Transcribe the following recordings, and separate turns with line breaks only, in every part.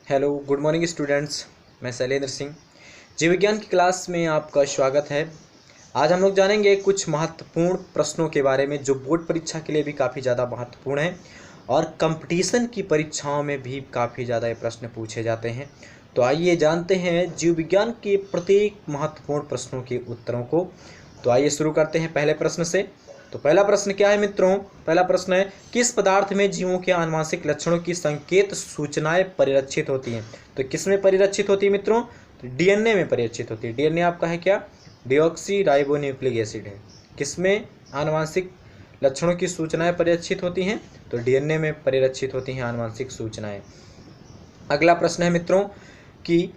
Hello good morning students. मैं शैलेंद्र सिंह जीव विज्ञान की क्लास में आपका स्वागत है। आज हम लोग जानेंगे कुछ महत्वपूर्ण प्रश्नों के बारे में जो बोर्ड परीक्षा के लिए भी काफ़ी ज़्यादा महत्वपूर्ण है और कंपटीशन की परीक्षाओं में भी काफ़ी ज़्यादा ये प्रश्न पूछे जाते हैं। तो आइए जानते हैं जीव विज्ञान के प्रत्येक महत्वपूर्ण प्रश्नों के उत्तरों को। तो आइए शुरू करते हैं पहले प्रश्न से। तो पहला प्रश्न क्या है मित्रों? पहला प्रश्न है, किस पदार्थ में जीवों के आनुवंशिक लक्षणों की संकेत सूचनाएं परिलक्षित होती हैं? तो किस में परिलक्षित होती है मित्रों? तो डीएनए में परिलक्षित होती है। डीएनए आपका है क्या? डीऑक्सी राइबोन्यूक्लिक एसिड है। किस में आनुवंशिक लक्षणों की सूचनाएं परिलक्षित होती हैं? तो डीएनए में परिलक्षित होती हैं आनुवंशिक सूचनाएं। अगला प्रश्न है मित्रों कि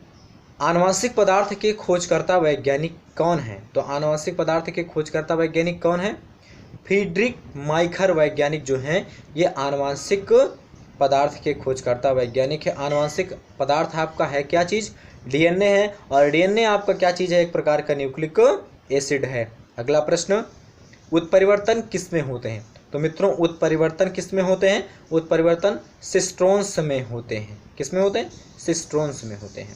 आनुवंशिक पदार्थ के खोजकर्ता वैज्ञानिक कौन है? तो आनुवंशिक पदार्थ के खोजकर्ता वैज्ञानिक कौन है? फ्रीडरिक माइखर वैज्ञानिक जो हैं ये आनुवंशिक पदार्थ के खोजकर्ता वैज्ञानिक है। आनुवंशिक पदार्थ आपका है क्या चीज़? डीएनए है। और डीएनए आपका क्या चीज़ है? एक प्रकार का न्यूक्लिक एसिड है। अगला प्रश्न, उत्परिवर्तन किस में होते हैं? तो मित्रों उत्परिवर्तन किस में होते हैं? उत्परिवर्तन सिस्ट्रोन्स में होते हैं। किस में होते हैं? सिस्ट्रोन्स में होते हैं।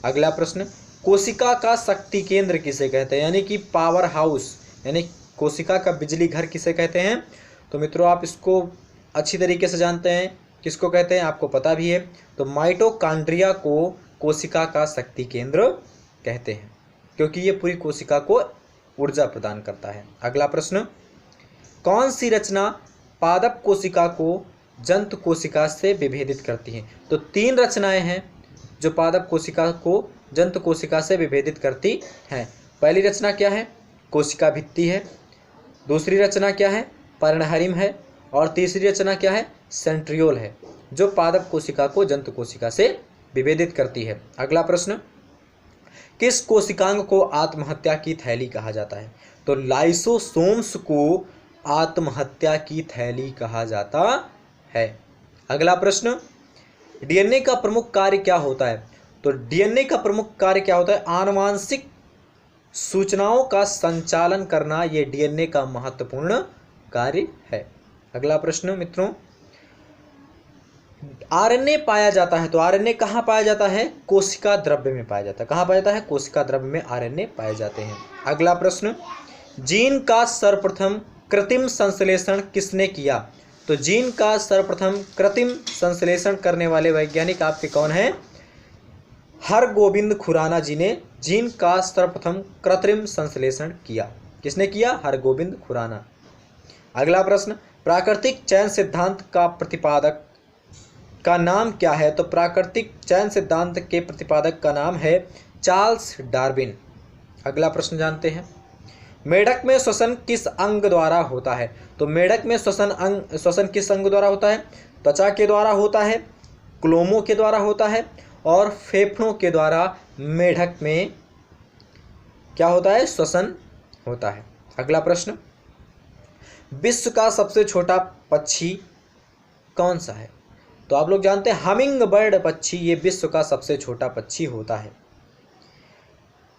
अगला प्रश्न, कोशिका का शक्ति केंद्र किसे कहते हैं? यानी कि पावर हाउस, यानी कोशिका का बिजली घर किसे कहते हैं? तो मित्रों आप इसको अच्छी तरीके से जानते हैं। किसको कहते हैं आपको पता भी है। तो माइटोकॉन्ड्रिया को कोशिका का शक्ति केंद्र कहते हैं क्योंकि ये पूरी कोशिका को ऊर्जा प्रदान करता है। अगला प्रश्न, कौन सी रचना पादप कोशिका को जंतु कोशिका से विभेदित करती है? तो तीन रचनाएं हैं जो पादप कोशिका को जंतु कोशिका से विभेदित करती हैं। पहली रचना क्या है? कोशिका भित्ति है। दूसरी रचना क्या है? पर्णहरिम है। और तीसरी रचना क्या है? सेंट्रियोल है, जो पादप कोशिका को जंतु कोशिका से विभेदित करती है। अगला प्रश्न, किस कोशिकांग को आत्महत्या की थैली कहा जाता है? तो लाइसोसोम्स को आत्महत्या की थैली कहा जाता है। अगला प्रश्न, डीएनए का प्रमुख कार्य क्या होता है? तो डीएनए का प्रमुख कार्य क्या होता है? आनुवंशिक सूचनाओं का संचालन करना, ये डीएनए का महत्वपूर्ण कार्य है। अगला प्रश्न मित्रों, आरएनए पाया जाता है। तो आरएनए कहाँ पाया जाता है? कोशिका द्रव्य में पाया जाता है। कहाँ पाया जाता है? कोशिका द्रव्य में आरएनए पाए जाते हैं। अगला प्रश्न, जीन का सर्वप्रथम कृत्रिम संश्लेषण किसने किया? तो जीन का सर्वप्रथम कृत्रिम संश्लेषण करने वाले वैज्ञानिक आपके कौन हैं? हरगोबिंद खुराना जी ने जीन का सर्वप्रथम कृत्रिम संश्लेषण किया। किसने किया? हरगोबिंद खुराना। अगला प्रश्न, प्राकृतिक चयन सिद्धांत का प्रतिपादक का नाम क्या है? तो प्राकृतिक चयन सिद्धांत के प्रतिपादक का नाम है चार्ल्स डार्विन। अगला प्रश्न जानते हैं, मेढक में श्वसन किस अंग द्वारा होता है? तो मेढक में श्वसन किस अंग द्वारा होता है? त्वचा के द्वारा होता है, क्लोमों के द्वारा होता है और फेफड़ों के द्वारा मेढक में क्या होता है? श्वसन होता है। अगला प्रश्न, विश्व का सबसे छोटा पक्षी कौन सा है? तो आप लोग जानते हैं हमिंग बर्ड पक्षी ये विश्व का सबसे छोटा पक्षी होता है।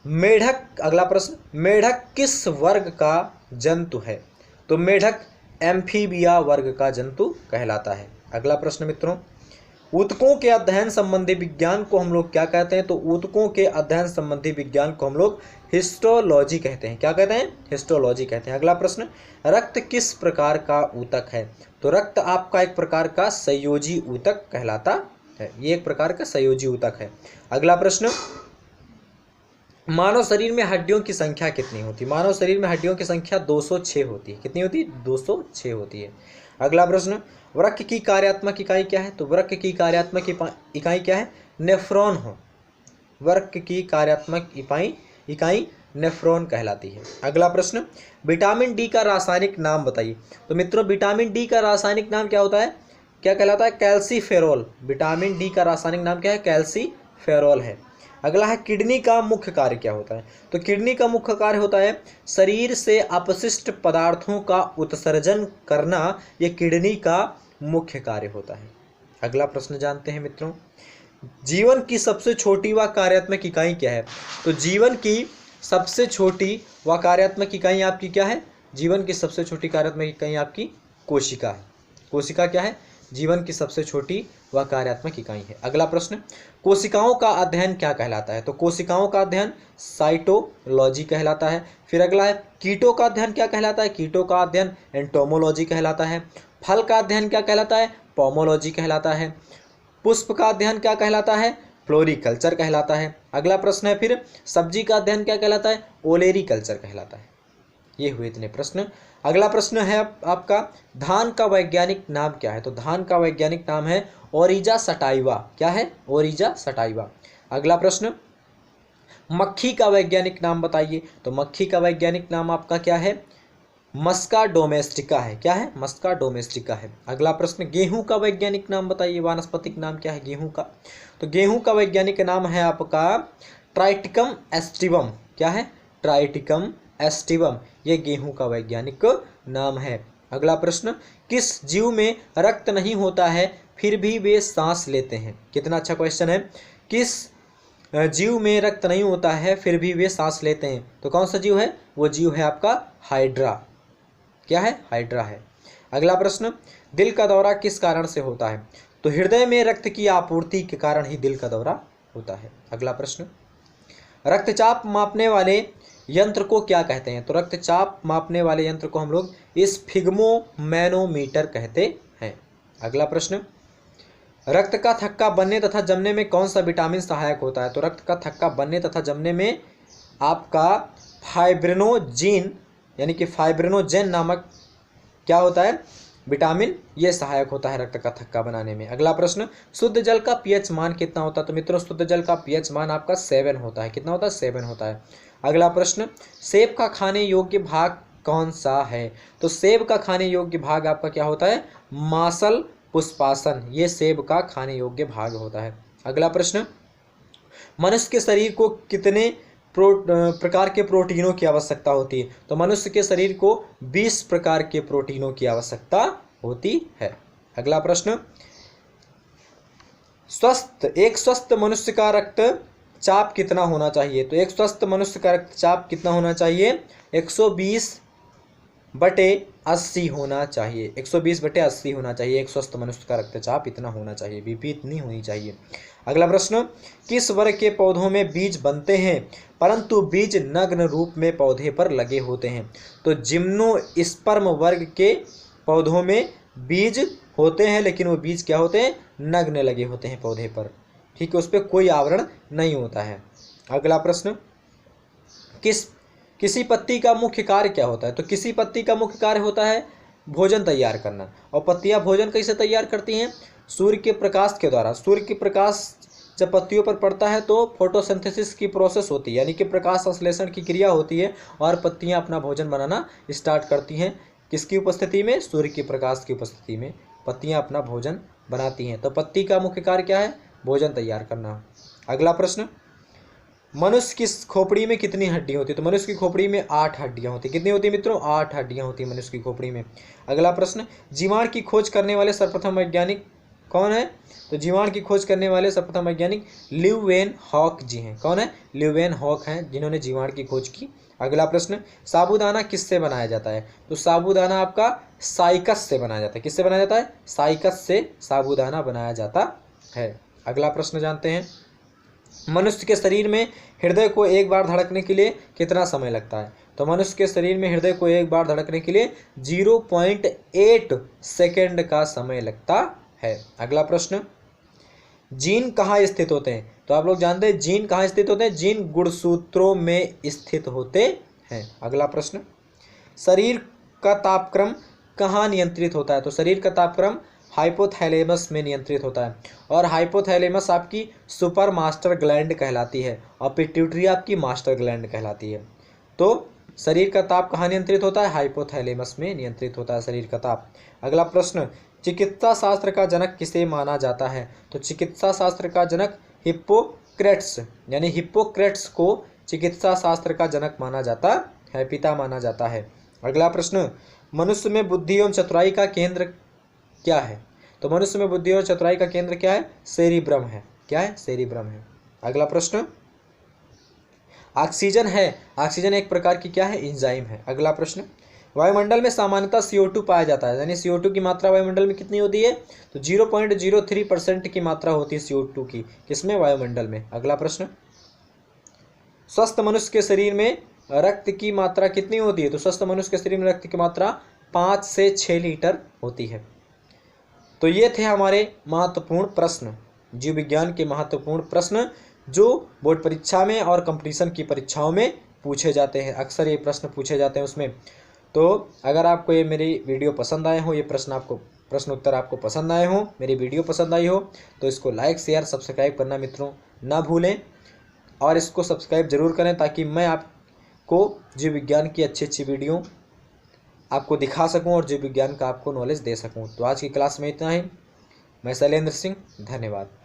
मेढक, अगला प्रश्न, मेढक किस वर्ग का जंतु है? तो मेढक एम्फीबिया वर्ग का जंतु कहलाता है। अगला प्रश्न मित्रों, ऊतकों के अध्ययन संबंधी विज्ञान को हम लोग क्या कहते हैं? तो ऊतकों के अध्ययन संबंधी विज्ञान को हम लोग हिस्टोलॉजी कहते हैं। क्या कहते हैं? हिस्टोलॉजी कहते हैं। अगला प्रश्न, रक्त किस प्रकार का ऊतक है? तो रक्त आपका एक प्रकार का संयोजी ऊतक कहलाता है। ये एक प्रकार का संयोजी ऊतक है। अगला प्रश्न, मानव शरीर में हड्डियों की संख्या कितनी होती है? मानव शरीर में हड्डियों की संख्या 206 होती है। कितनी होती है? 206 होती है। अगला प्रश्न, वृक्क की कार्यात्मक इकाई क्या है? तो वृक्क की कार्यात्मक इकाई क्या है? नेफ्रॉन हो। वृक्क की कार्यात्मक इकाई नेफ्रॉन कहलाती है। अगला प्रश्न, विटामिन डी का रासायनिक नाम बताइए। तो मित्रों विटामिन डी का रासायनिक नाम क्या होता है? क्या कहलाता है? कैल्सीफेरोल। विटामिन डी का रासायनिक नाम क्या है? कैल्सीफेरोल है। अगला है, किडनी का मुख्य कार्य क्या होता है? तो किडनी का मुख्य कार्य होता है शरीर से अपशिष्ट पदार्थों का उत्सर्जन करना। यह किडनी का मुख्य कार्य होता है। अगला प्रश्न जानते हैं मित्रों, जीवन की सबसे छोटी व कार्यात्मक इकाई क्या है? तो जीवन की सबसे छोटी व कार्यात्मक इकाई आपकी क्या है? जीवन की सबसे छोटी कार्यात्मक इकाई आपकी कोशिका है। कोशिका क्या है? जीवन की सबसे छोटी व कार्यात्मक इकाई है। अगला प्रश्न, कोशिकाओं का अध्ययन क्या कहलाता है? तो कोशिकाओं का अध्ययन साइटोलॉजी कहलाता है। फिर अगला है, कीटों का अध्ययन क्या कहलाता है? कीटों का अध्ययन एंटोमोलॉजी कहलाता है। फल का अध्ययन क्या कहलाता है? पोमोलॉजी कहलाता है। पुष्प का अध्ययन क्या कहलाता है? फ्लोरिकल्चर कहलाता है। अगला प्रश्न है फिर, सब्जी का अध्ययन क्या कहलाता है? ओलेरीकल्चर कहलाता है। ये हुए इतने प्रश्न। अगला प्रश्न है आपका, धान का वैज्ञानिक नाम क्या है? तो धान का वैज्ञानिक नाम है ओरिजा सटाइवा। क्या है? ओरिजा सटाइवा। अगला प्रश्न, मक्खी का वैज्ञानिक नाम बताइए। तो मक्खी का वैज्ञानिक नाम आपका क्या है? मस्का डोमेस्टिका है। क्या है? मस्का डोमेस्टिका है। अगला प्रश्न, गेहूं का वैज्ञानिक नाम बताइए। वानस्पतिक नाम क्या है गेहूं का? तो गेहूं का वैज्ञानिक नाम है आपका ट्राइटिकम एस्टिवम। क्या है? ट्राइटिकम एस्टिवम, ये गेहूं का वैज्ञानिक नाम है। अगला प्रश्न, किस जीव में रक्त नहीं होता है फिर भी वे सांस लेते हैं? कितना अच्छा क्वेश्चन है। किस जीव में रक्त नहीं होता है फिर भी वे सांस लेते हैं? तो कौन सा जीव है? वो जीव है आपका हाइड्रा। क्या है? हाइड्रा है। अगला प्रश्न, दिल का दौरा किस कारण से होता है? तो हृदय में रक्त की आपूर्ति के कारण ही दिल का दौरा होता है। अगला प्रश्न, रक्तचाप मापने वाले यंत्र को क्या कहते हैं? तो रक्तचाप मापने वाले यंत्र को हम लोग स्फिग्मोमैनोमीटर कहते हैं। अगला प्रश्न, रक्त का थक्का बनने तथा जमने में कौन सा विटामिन सहायक होता है? तो रक्त का थक्का बनने तथा जमने में आपका फाइब्रिनोजिन यानी कि फाइब्रिनोजेन नामक क्या होता है? विटामिन, ये सहायक होता है रक्त का थक्का बनाने में। अगला प्रश्न, शुद्ध जल का पीएच मान कितना होता है? तो मित्रों शुद्ध जल का पीएच मान आपका 7 होता है। कितना होता है? 7 होता है। अगला प्रश्न, सेब का खाने योग्य भाग कौन सा है? तो सेब का खाने योग्य भाग आपका क्या होता है? मासल पुष्पासन, ये सेब का खाने योग्य भाग होता है। अगला प्रश्न, मनुष्य के शरीर को कितने प्रकार के प्रोटीनों की आवश्यकता होती है? तो मनुष्य के शरीर को 20 प्रकार के प्रोटीनों की आवश्यकता होती है। अगला प्रश्न, एक स्वस्थ मनुष्य का रक्तचाप कितना होना चाहिए? तो एक स्वस्थ मनुष्य का रक्तचाप कितना होना चाहिए? 120/80 होना चाहिए। 120/80 होना चाहिए। एक स्वस्थ मनुष्य का रक्तचाप इतना होना चाहिए, बीपी इतनी होनी चाहिए। अगला प्रश्न, किस वर्ग के पौधों में बीज बनते हैं परंतु बीज नग्न रूप में पौधे पर लगे होते हैं? तो जिम्नोस्पर्म वर्ग के पौधों में बीज होते हैं लेकिन वो बीज क्या होते हैं? नग्न लगे होते हैं पौधे पर। ठीक है, उस पर कोई आवरण नहीं होता है। अगला प्रश्न, किसी पत्ती का मुख्य कार्य क्या होता है? तो किसी पत्ती का मुख्य कार्य होता है भोजन तैयार करना। और पत्तियां भोजन कैसे तैयार करती हैं? सूर्य के प्रकाश के द्वारा। सूर्य के प्रकाश जब पत्तियों पर पड़ता है तो फोटोसिंथेसिस की प्रोसेस होती है, यानी कि प्रकाश संश्लेषण की क्रिया होती है और पत्तियां अपना भोजन बनाना स्टार्ट करती हैं। किसकी उपस्थिति में? सूर्य के प्रकाश की उपस्थिति में पत्तियां अपना भोजन बनाती हैं। तो पत्ती का मुख्य कार्य क्या है? भोजन तैयार करना। अगला प्रश्न, मनुष्य की खोपड़ी में कितनी हड्डियां होती है? तो मनुष्य की खोपड़ी में 8 हड्डियां होती है। कितनी होती है मित्रों? 8 हड्डियां होती है मनुष्य की खोपड़ी में। अगला प्रश्न, जीवाणु की खोज करने वाले सर्वप्रथम वैज्ञानिक कौन है? तो जीवाणु की खोज करने वाले सर्वप्रथम वैज्ञानिक ल्यूवेनहॉक जी हैं। कौन है? ल्यूवेनहॉक हैं, जिन्होंने जीवाणु की खोज की। अगला प्रश्न, साबूदाना किससे बनाया जाता है? तो साबूदाना आपका साइकस से बनाया जाता है। किससे बनाया जाता है? साइकस से साबूदाना बनाया जाता है। अगला प्रश्न जानते हैं, मनुष्य के शरीर में हृदय को एक बार धड़कने के लिए कितना समय लगता है? तो मनुष्य के शरीर में हृदय को एक बार धड़कने के लिए 0.8 सेकेंड का समय लगता है। अगला प्रश्न, जीन कहाँ स्थित होते हैं? तो आप लोग जानते हैं जीन कहाँ स्थित होते हैं? जीन गुणसूत्रों में स्थित होते हैं। अगला प्रश्न, शरीर का तापक्रम कहाँ नियंत्रित होता है? तो शरीर का तापक्रम हाइपोथैलेमस में नियंत्रित होता है। और हाइपोथैलेमस आपकी सुपर मास्टर ग्लैंड कहलाती है और पिट्यूटरी आपकी मास्टर ग्लैंड कहलाती है। तो शरीर का ताप कहाँ नियंत्रित होता है? हाइपोथैलेमस में नियंत्रित होता है शरीर का ताप। अगला प्रश्न, चिकित्सा शास्त्र का जनक किसे माना जाता है? तो चिकित्सा शास्त्र का जनक हिप्पोक्रेट्स, यानी हिप्पोक्रेट्स को चिकित्सा शास्त्र का जनक माना जाता है, पिता माना जाता है। अगला प्रश्न, मनुष्य में बुद्धि एवं चतुराई का केंद्र क्या है? तो मनुष्य में बुद्धि और चतुराई का केंद्र क्या है? सेरिब्रम है। क्या है? सेरिब्रम है। अगला प्रश्न, ऑक्सीजन है, ऑक्सीजन एक प्रकार की क्या है? एंजाइम है। अगला प्रश्न, वायुमंडल में सामान्यतः CO2 पाया जाता है, यानी CO2 की मात्रा वायुमंडल में कितनी होती है? तो 0.03% की मात्रा होती है CO2 की, किसमें? वायुमंडल में। अगला प्रश्न, स्वस्थ मनुष्य के शरीर में रक्त की मात्रा कितनी होती है? तो स्वस्थ मनुष्य के शरीर में रक्त की मात्रा 5 से 6 लीटर होती है। तो ये थे हमारे महत्वपूर्ण प्रश्न, जीव विज्ञान के महत्वपूर्ण प्रश्न जो बोर्ड परीक्षा में और कंपटीशन की परीक्षाओं में पूछे जाते हैं। अक्सर ये प्रश्न पूछे जाते हैं उसमें। तो अगर आपको ये मेरी वीडियो पसंद आए हो, ये प्रश्न उत्तर आपको पसंद आए हो, मेरी वीडियो पसंद आई हो, तो इसको लाइक शेयर सब्सक्राइब करना मित्रों ना भूलें, और इसको सब्सक्राइब जरूर करें ताकि मैं आपको जीव विज्ञान की अच्छी अच्छी वीडियो आपको दिखा सकूं और जीव विज्ञान का आपको नॉलेज दे सकूं। तो आज की क्लास में इतना ही। मैं शैलेंद्र सिंह, धन्यवाद।